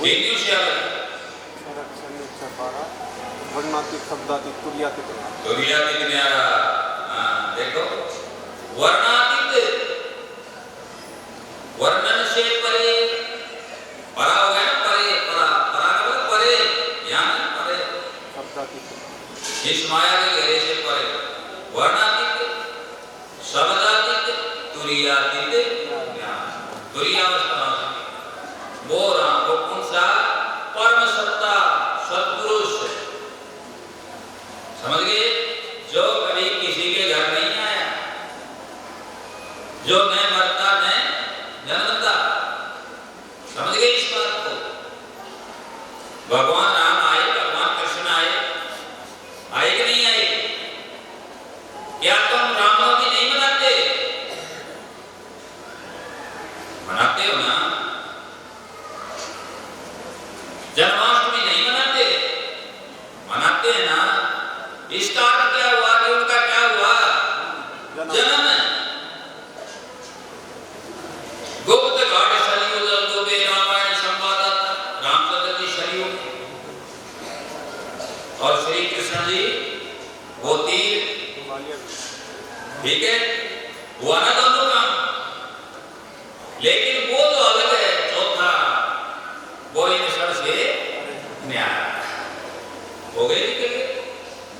हिंदियों से अलग वर्णातीत शब्दातीत तुर्यातीत तुर्यातीत न्यारा। देखो वर्णातीत वर्णन से परे, परा हो गया ना, परे परा, परा का मतलब परे, यहाँ परे शब्दातीत इस माया के घेरे से परे। वर्णातीत शब्दातीत तुर्यातीत ज्ञान। तुर्यावस्था वो राम को कौन सा परम सत्ता सत्पुरुष, समझ गए, जो कभी किसी के घर नहीं आया, जो न मरता न जन्मता, समझ गए इस बात को। भगवान राम आए, भगवान कृष्ण आए, आए कि नहीं आए? क्या तुम रामनवमी नहीं मनाते? मनाते हो ना? जन्माष्टमी नहीं मनाते? मनाते हैं ना? इसका अर्थ क्या हुआ कि उनका क्या हुआ? जन्म। गुप्त घाट सरयू जल डूबे, रामायण संवाद, रामचंद्र जी सरयू और श्री कृष्ण जी वो तीर, ठीक है, हुआ ना दोनों काम। लेकिन वो तो अलग है, चौथा वो इन सब से न्याय हो गए।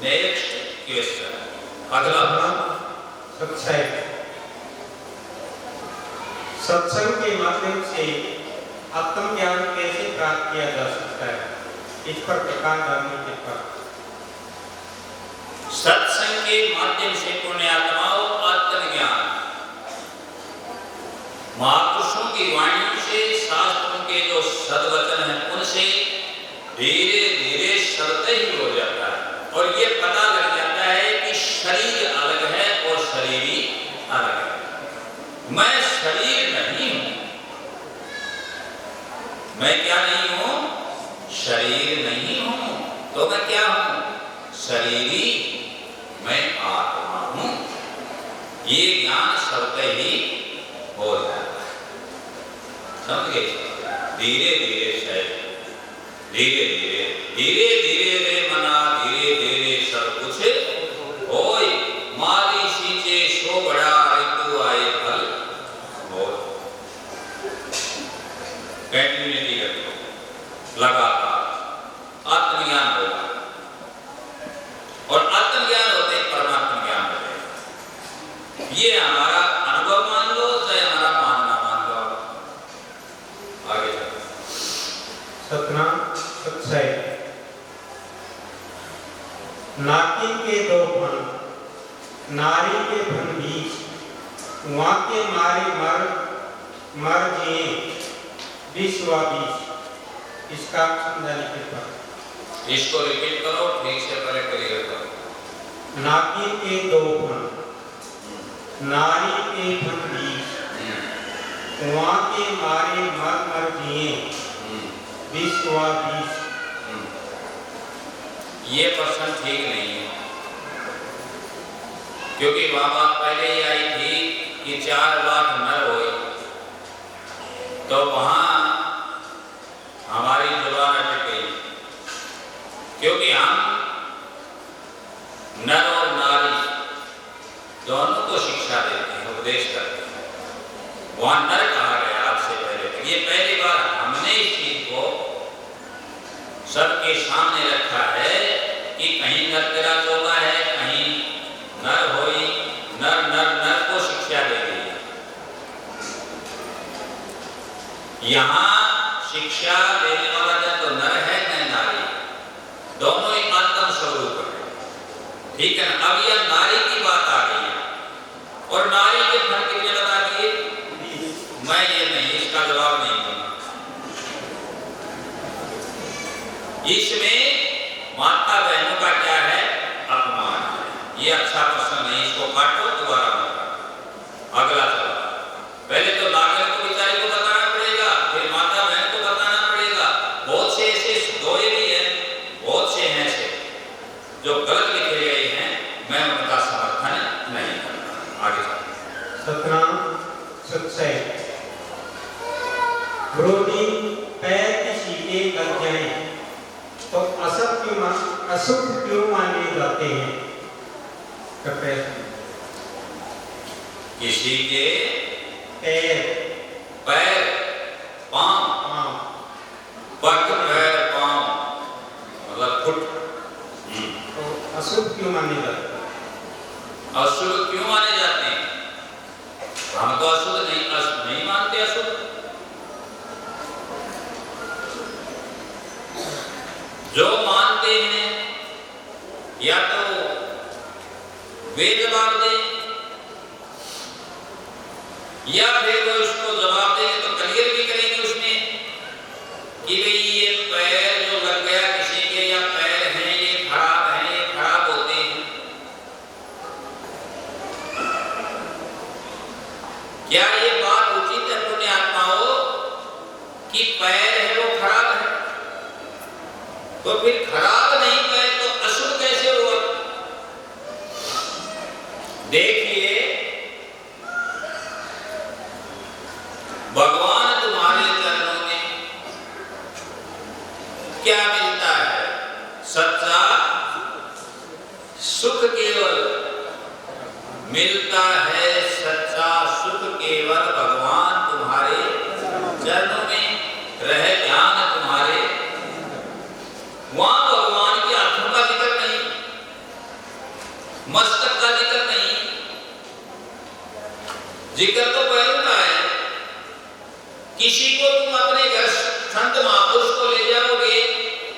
नेक्स्ट क्वेश्चन, अगला सत्संग। सत्संग के माध्यम से आत्मज्ञान कैसे प्राप्त किया जा सकता है, इस पर प्रकाश डालने के बाद। सत्संग के माध्यम से पुण्यात्माओं आत्मज्ञान, महापुरुषों की वाणी से, शास्त्रों के जो सद्वचन हैं उनसे धीरे धीरे सत्य ही हो जाता है। और ये पता लग जाता है कि शरीर अलग है और शरीरी अलग है। मैं शरीर नहीं हूं। मैं क्या नहीं हूं? शरीर नहीं हूं। तो मैं क्या हूं? शरीरी, मैं आत्मा हूं। ये ज्ञान सबके ही हो जाता है, समझ गए? धीरे धीरे शरीर, धीरे धीरे धीरे धीरे रे मना, धीरे धीरे सब कुछ होय। माली सींचे सो बड़ा, ऋतु आए फल हो। कंटिन्यूटी रखो लगातार, आत्मज्ञान होगा। और आत्मज्ञान होते ही परमात्मा ज्ञान होगा। ये हमारा अनुभव मान लो, चाहे हमारा मानना मान लो। आगे चलो। सतना सत्संग। नाकिन के दो फन, नारी के फन बीच, वहां के मारे मर जिए, विश्वा बीच। इसका समझाने के बाद इसको रिपीट करो, ठीक से पहले क्लियर करो। नाकिन के दो फन, नारी के फन बीच, वहां के मारे मर जिए, विश्वा बीच। ये प्रश्न ठीक नहीं है, क्योंकि वहां बात पहले ही आई थी कि 4 लाख नर हुए, तो वहां हमारी जुबान अटक गई, क्योंकि हम नर और नारी दोनों को शिक्षा देते हैं, उपदेश करते हैं। वहां नर कहा गया आपसे पहले। ये पहली बार हमने इस चीज को सबके सामने रखा है कि कहीं नर तेरा चौथा है, कहीं नर होई, नर नर नर को शिक्षा दे गई। यहाँ शिक्षा देने वाला तो नर है न नारी, दोनों ही आत्म स्वरूप है, ठीक है ना? अब यह नारी की बात आ गई है और नारी के फल कितने बता दिए? मैं ये नहीं, इसका जवाब नहीं दूंगा। इसमें माता बहनों का क्या है? अपमान है। ये अच्छा प्रश्न नहीं, इसको काटो, दोबारा मत। अगला चलो। पहले तो नागर को बेचारे को बताना पड़ेगा, फिर माता बहन को बताना पड़ेगा। बहुत से ऐसे दोहे भी हैं, बहुत से हैं ऐसे जो गलत लिखे गए हैं, मैं उनका समर्थन नहीं करता। आगे चलो। सतनाम सत्संग। क्रोधी पैर की सीटे अशुभ क्यों माने जाते हैं? कृपया किसी के पैर पैर पांव पाँव पग पैर पांव मतलब फुट तो अशुभ क्यों माने जाते हैं? अशुभ क्यों माने जाते हैं? हम तो अशुभ नहीं मानते अशुभ। जो मानते हैं या तो वे जवाब दें या फिर वो उसको जवाब देंगे तो क्लियर भी करेंगे उसमें कि भाई ये पैर जो लग गया किसी के या पैर हैं ये खराब होते हैं। क्या ये बात उचित है पुण्य आत्माओं कि पैर है वो खराब है? तो फिर खराब नहीं पैर तो अशुभ कैसे हुआ? देखिए भगवान तुम्हारे चरणों में क्या मिलता है? सच्चा सुख केवल मिलता है। सच्चा सुख केवल भगवान तुम्हारे चरणों में रहे। ध्यान तुम्हारे वहां भगवान के हाथों का जिक्र नहीं, मस्तक का जिक्र नहीं, जिक्र तो पहले का है। किसी को तुम अपने घर संत महापुरुष को ले जाओगे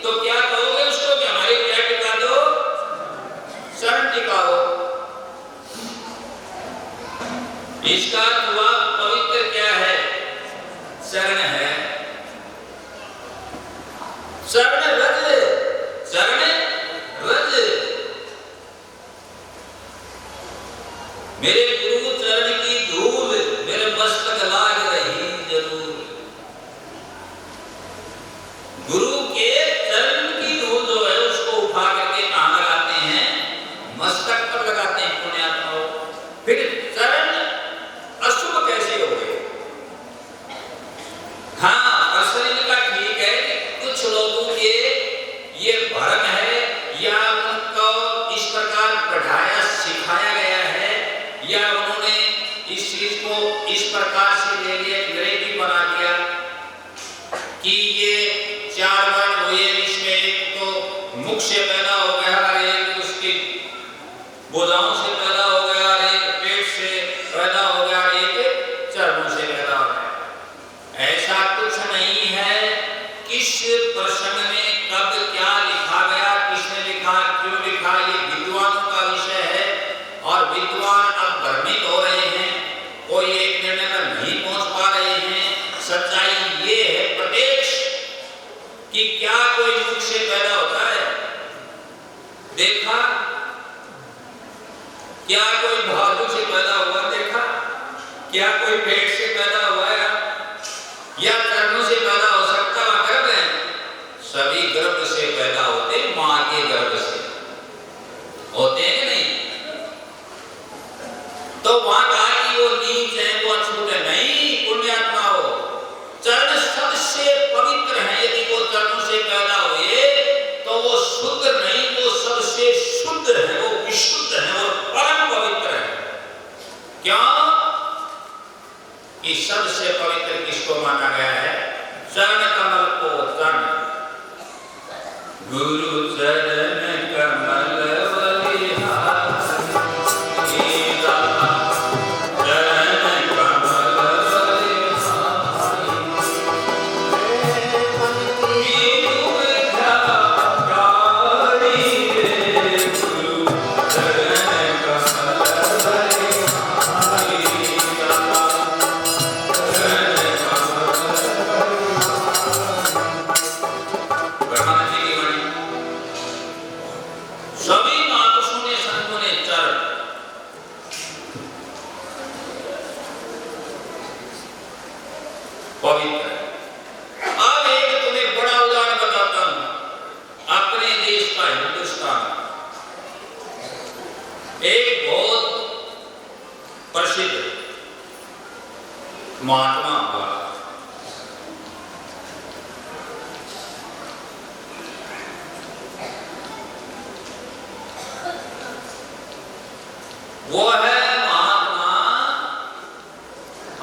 तो क्या कहोगे उसको कि हमारे क्या टिका दो? शरण टिकाओ। इसका हुआ पवित्र क्या है? शरण है। शरण रज, शरण रज। मेरे गुरु चरण की धूल मेरे मस्तक लाग रही जरूर। गुरु के चरण की धूल जो है उसको उठा करके कहां लगाते हैं? मस्तक पर लगाते हैं पुण्यात्माओं। फिर चरण अशुभ कैसे हो गए? हाँ, प्रश्न का ठीक है कि कुछ लोगों के ये भ्रम है या उनको इस प्रकार पढ़ाया सिखाया गया है या उन्होंने इस चीज को इस प्रकार से ले लिया, ग्रेडी बना दिया कि ये चार वर्ण हुए, इसमें एक तो मुख से पैदा हो गया, एक उसकी भुजाओं से पैदा हो गया, एक पेट से पैदा हो गया, एक चरणों से पैदा हो गया। ऐसा कुछ नहीं है। किस प्रसंग में कब क्या लिखा गया, किसने लिखा, क्यों लिखा, ये विद्वानों का विषय है और विद्वान अब भ्रमित हो रहे हैं, कोई एक निर्णय पर नहीं पहुंच पा रहे हैं। सच्चाई ये है प्रत्यक्ष कि क्या कोई मुख से पैदा होता है? देखा? क्या कोई भालू से पैदा हुआ? देखा? क्या कोई पेट से पैदा हुआ है या चरणों से पैदा हो सकता? वहां गर्भ है, सभी गर्भ से पैदा होते, मां के गर्भ से होते हैं कि नहीं? तो वहां कहा कि वो नीच है, वो अछूत है। नहीं पुण्यात्मा हो, चरण सबसे पवित्र है। यदि वो चरणों से पैदा हुए तो वो शुद्ध नहीं, वो सबसे शुद्ध है, वो विशुद्ध है, वो परम पवित्र है। क्यों? कि सबसे पवित्र किसको माना गया है? चरण कमल को। चरण गुरु चरण कमल महात्मा हुआ। वो है महात्मा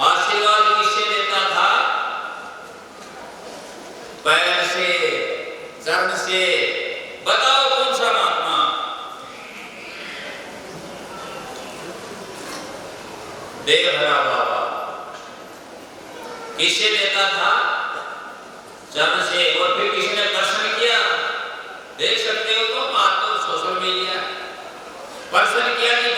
आशीर्वाद किससे देता था? पैर से, चरण से। बताओ कौन सा महात्मा? देवहरा बाबा किससे देता था? चरण से। और फिर किसी ने प्रश्न किया, देख सकते हो तुम आज तो सोशल मीडिया, प्रश्न किया कि